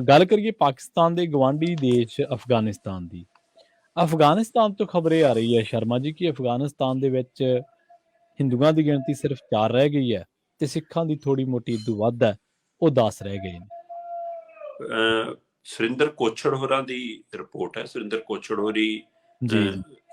ਗੱਲ ਕਰੀਏ ਪਾਕਿਸਤਾਨ ਦੇ ਗਵਾਂਢੀ ਦੇਸ਼ ਅਫਗਾਨਿਸਤਾਨ ਦੀ। ਅਫਗਾਨਿਸਤਾਨ ਤੋਂ ਖਬਰ ਇਹ ਆ ਰਹੀ ਹੈ ਸ਼ਰਮਾ ਜੀ ਕਿ ਅਫਗਾਨਿਸਤਾਨ ਦੇ ਵਿੱਚ ਹਿੰਦੂਆਂ ਦੀ ਗਿਣਤੀ ਸਿਰਫ 4 ਰਹਿ ਗਈ ਹੈ ਤੇ ਸਿੱਖਾਂ ਦੀ ਥੋੜੀ ਮੋਟੀ ਇਦੂ ਵੱਧ ਹੈ, ਉਹ 10 ਰਹਿ ਗਏ ਨੇ। ਸੁਰਿੰਦਰ ਕੋਛੜ ਹੋਰਾਂ ਦੀ ਰਿਪੋਰਟ ਹੈ। ਸੁਰਿੰਦਰ ਕੋਛੜ ਹੋਰੀ ਜੀ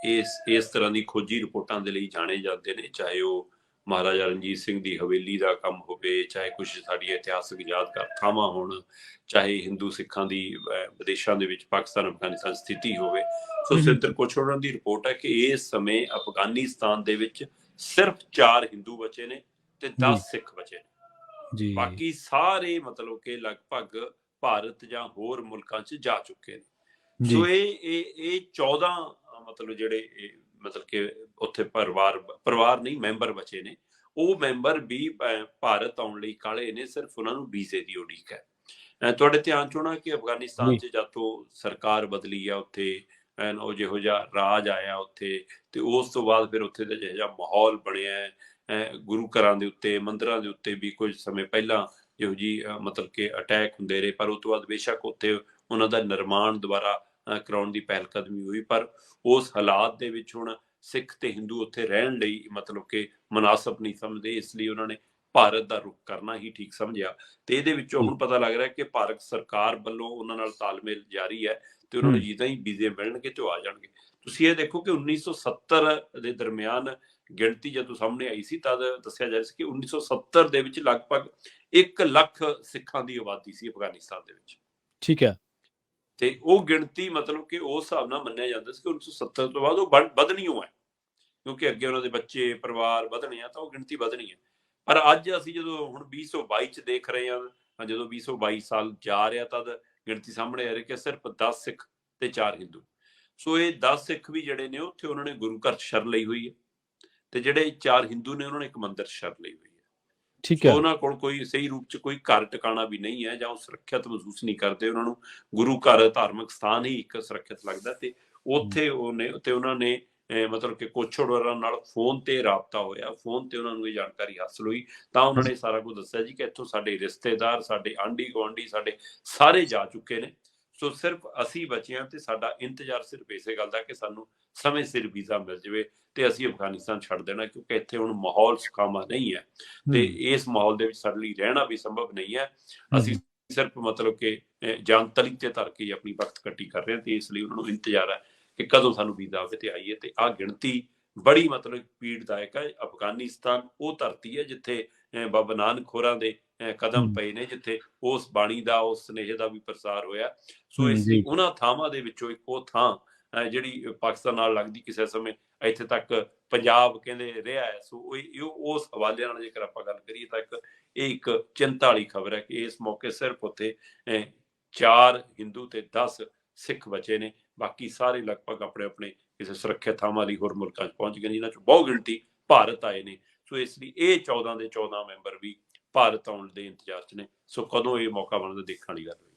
ਇਸ ਤਰ੍ਹਾਂ ਦੀ ਖੋਜੀ ਰਿਪੋਰਟਾਂ ਦੇ ਲਈ ਜਾਣੇ ਜਾਂਦੇ ਨੇ, ਚਾਹੇ ਉਹ ਮਹਾਰਾਜਾ ਰਣਜੀਤ ਸਿੰਘ ਦੀ ਹਵੇਲੀ ਦਾ ਕੰਮ ਹੋਵੇ, ਚਾਹੇ ਕੁਝ ਸਾਡੀਆਂ ਇਤਿਹਾਸਕ ਯਾਦਗਾਰ ਥਾਵਾਂ ਹੋਣ, ਚਾਹੇ ਹਿੰਦੂ ਸਿੱਖਾਂ ਦੀ ਵਿਦੇਸ਼ਾਂ ਦੇ ਵਿੱਚ ਪਾਕਿਸਤਾਨ ਅਫਗਾਨਿਸਤਾਨ ਸਥਿਤੀ ਹੋਵੇ। ਸੋ ਸੁਰਿੰਦਰ ਕੋਛੜ ਹੋਰਾਂ ਦੀ ਰਿਪੋਰਟ ਹੈ ਕਿ ਇਸ ਸਮੇਂ ਅਫਗਾਨਿਸਤਾਨ ਦੇ ਵਿੱਚ ਸਿਰਫ 4 ਹਿੰਦੂ ਬਚੇ ਨੇ ਤੇ 10 ਸਿੱਖ ਬਚੇ ਨੇ। ਬਾਕੀ ਸਾਰੇ ਮਤਲਬ ਕਿ ਲਗਭਗ ਭਾਰਤ ਜਾਂ ਹੋਰ ਮੁਲਕਾਂ 'ਚ ਜਾ ਚੁੱਕੇ ਨੇ। ਸੋ ਇਹ 14 ਮਤਲਬ ਜਿਹੜੇ ਮਤਲਬ ਕਿ ਉੱਥੇ ਪਰਿਵਾਰ ਨਹੀਂ ਮੈਂਬਰ ਬਚੇ ਨੇ, ਉਹ ਮੈਂਬਰ ਵੀ ਭਾਰਤ ਆਉਣ ਲਈ ਕਾਲੇ ਨੇ, ਸਿਰਫ ਉਹਨਾਂ ਨੂੰ ਵੀਜ਼ੇ ਦੀ ਉਡੀਕ ਹੈ। ਤੁਹਾਡੇ ਧਿਆਨ 'ਚ ਹੋਣਾ ਕਿ ਅਫਗਾਨਿਸਤਾਨ 'ਚ ਜਦ ਤੋਂ ਸਰਕਾਰ ਬਦਲੀ ਆ, ਉੱਥੇ ਉਹ ਜਿਹੋ ਜਿਹਾ ਰਾਜ ਆਇਆ ਉੱਥੇ, ਤੇ ਉਸ ਤੋਂ ਬਾਅਦ ਫਿਰ ਉੱਥੇ ਦਾ ਜਿਹੋ ਜਿਹਾ ਮਾਹੌਲ ਬਣਿਆ, ਗੁਰੂ ਘਰਾਂ ਦੇ ਉੱਤੇ ਮੰਦਿਰਾਂ ਦੇ ਉੱਤੇ ਵੀ ਕੁਝ ਸਮੇਂ ਪਹਿਲਾਂ ਜਿਹੋ ਜੀ ਮਤਲਬ ਕਿ ਅਟੈਕ ਹੁੰਦੇ ਰਹੇ, ਪਰ ਉਸ ਤੋਂ ਬਾਅਦ ਬੇਸ਼ੱਕ ਉੱਥੇ ਉਹਨਾਂ ਦਾ ਨਿਰਮਾਣ ਦੁਬਾਰਾ ਕਰਾਉਣ ਦੀ ਪਹਿਲ ਕਦਮੀ ਹੋਈ, ਪਰ ਉਸ ਹਾਲਾਤ ਦੇ ਵਿੱਚ ਹੁਣ ਸਿੱਖ ਤੇ ਹਿੰਦੂ ਉੱਥੇ ਰਹਿਣ ਲਈ ਮਤਲਬ ਕਿ ਮੁਨਾਸਬ ਨਹੀਂ ਸਮਝਦੇ, ਇਸ ਲਈ ਉਹਨਾਂ ਨੇ ਭਾਰਤ ਦਾ ਰੁਖ ਕਰਨਾ ਹੀ ਠੀਕ ਸਮਝਿਆ। ਤੇ ਇਹਦੇ ਵਿੱਚੋਂ ਹੁਣ ਪਤਾ ਲੱਗ ਰਿਹਾ ਕਿ ਭਾਰਤ ਸਰਕਾਰ ਵੱਲੋਂ ਉਹਨਾਂ ਨਾਲ ਤਾਲਮੇਲ ਜਾਰੀ ਹੈ ਤੇ ਉਹਨਾਂ ਨੂੰ ਜਿੱਦਾਂ ਹੀ ਵੀਜ਼ੇ ਮਿਲਣਗੇ ਤੇ ਉਹ ਆ ਜਾਣਗੇ। ਤੁਸੀਂ ਇਹ ਦੇਖੋ ਕਿ 1970 ਦੇ ਦਰਮਿਆਨ ਗਿਣਤੀ ਜਦੋਂ ਸਾਹਮਣੇ ਆਈ ਸੀ ਤਦ ਦੱਸਿਆ ਜਾ ਰਿਹਾ ਸੀ ਕਿ 1970 ਦੇ ਵਿੱਚ ਲਗਭਗ 1 ਲੱਖ ਸਿੱਖਾਂ ਦੀ ਆਬਾਦੀ ਸੀ ਅਫਗਾਨਿਸਤਾਨ ਦੇ ਵਿੱਚ। ਠੀਕ ਹੈ। ਤੇ ਉਹ ਗਿਣਤੀ ਮਤਲਬ ਕਿ ਉਸ ਹਿਸਾਬ ਨਾਲ ਮੰਨਿਆ ਜਾਂਦਾ ਸੀ ਕਿ 1970 ਤੋਂ ਬਾਅਦ ਉਹ ਵਧਣੀ ਹੋ ਹੈ, ਕਿਉਂਕਿ ਅੱਗੇ ਉਹਨਾਂ ਦੇ ਬੱਚੇ ਪਰਿਵਾਰ ਵਧਣੇ ਆ ਤਾਂ ਉਹ ਗਿਣਤੀ ਵਧਣੀ ਹੈ। ਪਰ ਅੱਜ ਅਸੀਂ ਜਦੋਂ ਹੁਣ 2022 ਚ ਦੇਖ ਰਹੇ ਹਾਂ, ਜਦੋਂ 2022 ਸਾਲ ਜਾ ਰਿਹਾ ਤਦ ਗਿਣਤੀ ਸਾਹਮਣੇ ਆ ਰਹੀ ਕਿ ਸਿਰਫ 10 ਸਿੱਖ ਤੇ 4 ਹਿੰਦੂ। ਸੋ ਇਹ 10 ਸਿੱਖ ਵੀ ਜਿਹੜੇ ਨੇ ਉੱਥੇ ਉਹਨਾਂ ਨੇ ਗੁਰੂ ਘਰ ਸ਼ਰਨ ਲਈ ਹੋਈ ਹੈ, ਤੇ ਜਿਹੜੇ 4 ਹਿੰਦੂ ਨੇ ਉਹਨਾਂ ਨੇ ਇੱਕ ਮੰਦਿਰ ਸ਼ਰਨ ਲਈ ਹੋਈ ਹੈ। ਠੀਕ ਹੈ। ਉਹਨਾਂ ਕੋਲ ਕੋਈ ਸਹੀ ਰੂਪ ਚ ਕੋਈ ਘਰ ਟਿਕਾਣਾ ਵੀ ਨਹੀਂ ਹੈ, ਜਾਂ ਉਹ ਸੁਰੱਖਿਅਤ ਮਹਿਸੂਸ ਨਹੀਂ ਕਰਦੇ। ਉਹਨਾਂ ਨੂੰ ਗੁਰੂ ਘਰ ਧਾਰਮਿਕ ਸਥਾਨ ਹੀ ਇੱਕ ਸੁਰੱਖਿਅਤ ਲੱਗਦਾ, ਤੇ ਉੱਥੇ ਉਹਨਾਂ ਨੇ ਮਤਲਬ ਕਿ ਕੋਛੜ ਹੋਰਾਂ ਨਾਲ ਫੋਨ ਤੇ ਰਾਬਤਾ ਹੋਇਆ, ਫੋਨ ਤੇ ਉਹਨਾਂ ਨੂੰ ਇਹ ਜਾਣਕਾਰੀ ਹਾਸਲ ਹੋਈ, ਤਾਂ ਉਹਨਾਂ ਨੇ ਸਾਰਾ ਕੁਝ ਦੱਸਿਆ ਜੀ ਕਿ ਇੱਥੋਂ ਸਾਡੇ ਰਿਸ਼ਤੇਦਾਰ, ਸਾਡੇ ਆਂਢੀ ਗੁਆਂਢੀ, ਸਾਡੇ ਸਾਰੇ ਜਾ ਚੁੱਕੇ ਨੇ। ਸੋ ਸਿਰਫ ਅਸੀਂ ਬਚੇ ਹਾਂ ਤੇ ਸਾਡਾ ਇੰਤਜ਼ਾਰ ਸਿਰਫ ਇਸੇ ਗੱਲ ਦਾ ਕਿ ਸਾਨੂੰ ਸਮੇਂ ਸਿਰ ਵੀਜ਼ਾ ਮਿਲ ਜਾਵੇ ਤੇ ਅਸੀਂ ਅਫਗਾਨਿਸਤਾਨ ਛੱਡ ਦੇਣਾ, ਕਿਉਂਕਿ ਇੱਥੇ ਹੁਣ ਮਾਹੌਲ ਸੁਖਾਵਾਂ ਨਹੀਂ ਹੈ ਤੇ ਇਸ ਮਾਹੌਲ ਦੇ ਵਿੱਚ ਸਾਡੇ ਲਈ ਰਹਿਣਾ ਵੀ ਸੰਭਵ ਨਹੀਂ ਹੈ। ਅਸੀਂ ਸਿਰਫ ਮਤਲਬ ਕਿ ਜਾਨ ਤਲੀ ਤੇ ਧਰ ਕੇ ਆਪਣੀ ਵਕਤ ਕੱਟੀ ਕਰ ਰਹੇ ਹਾਂ, ਤੇ ਇਸ ਲਈ ਉਹਨਾਂ ਨੂੰ ਇੰਤਜ਼ਾਰ ਹੈ ਕਿ ਕਦੋਂ ਸਾਨੂੰ ਵੀਜ਼ਾ ਆਵੇ ਤੇ ਆਈਏ। ਤੇ ਆਹ ਗਿਣਤੀ ਬੜੀ ਮਤਲਬ ਪੀੜਦਾਇਕ ਹੈ। ਅਫਗਾਨਿਸਤਾਨ ਉਹ ਧਰਤੀ ਹੈ ਜਿੱਥੇ ਬਾਬਾ ਨਾਨਕ ਹੋਰਾਂ ਦੇ ਕਦਮ ਪਏ ਨੇ, ਜਿੱਥੇ ਉਸ ਬਾਣੀ ਦਾ, ਉਸ ਸੁਨੇਹੇ ਦਾ ਵੀ ਪ੍ਰਸਾਰ ਹੋਇਆ। ਸੋ ਇਸ ਲਈ ਉਹਨਾਂ ਥਾਵਾਂ ਦੇ ਵਿੱਚੋਂ ਇੱਕ ਉਹ ਥਾਂ ਜਿਹੜੀ ਪਾਕਿਸਤਾਨ ਨਾਲ ਲੱਗਦੀ ਕਿਸੇ ਸਮੇਂ ਇੱਥੇ ਤੱਕ ਪੰਜਾਬ ਕਹਿੰਦੇ ਰਿਹਾ ਹੈ। ਸੋ ਉਸ ਹਵਾਲੇ ਨਾਲ ਜੇਕਰ ਆਪਾਂ ਗੱਲ ਕਰੀਏ ਤਾਂ ਇਹ ਇੱਕ ਚਿੰਤਾ ਵਾਲੀ ਖਬਰ ਹੈ ਕਿ ਇਸ ਮੌਕੇ ਸਿਰਫ ਉੱਥੇ 4 ਹਿੰਦੂ ਤੇ 10 ਸਿੱਖ ਬਚੇ ਨੇ, ਬਾਕੀ ਸਾਰੇ ਲਗਭਗ ਆਪਣੇ ਆਪਣੇ ਕਿਸੇ ਸੁਰੱਖਿਅਤ ਥਾਵਾਂ ਲਈ ਹੋਰ ਮੁਲਕਾਂ 'ਚ ਪਹੁੰਚ ਗਏ, ਜਿਨ੍ਹਾਂ 'ਚ ਬਹੁਤ ਗਿਣਤੀ ਭਾਰਤ ਆਏ ਨੇ। ਸੋ ਇਸ ਲਈ ਇਹ 14 ਦੇ 14 ਮੈਂਬਰ ਵੀ ਭਾਰਤ ਆਉਣ ਦੇ ਇੰਤਜ਼ਾਰ 'ਚ ਨੇ। ਸੋ ਕਦੋਂ ਇਹ ਮੌਕਾ ਬਣਦਾ ਦੇਖਣ ਵਾਲੀ ਗੱਲ ਹੈ।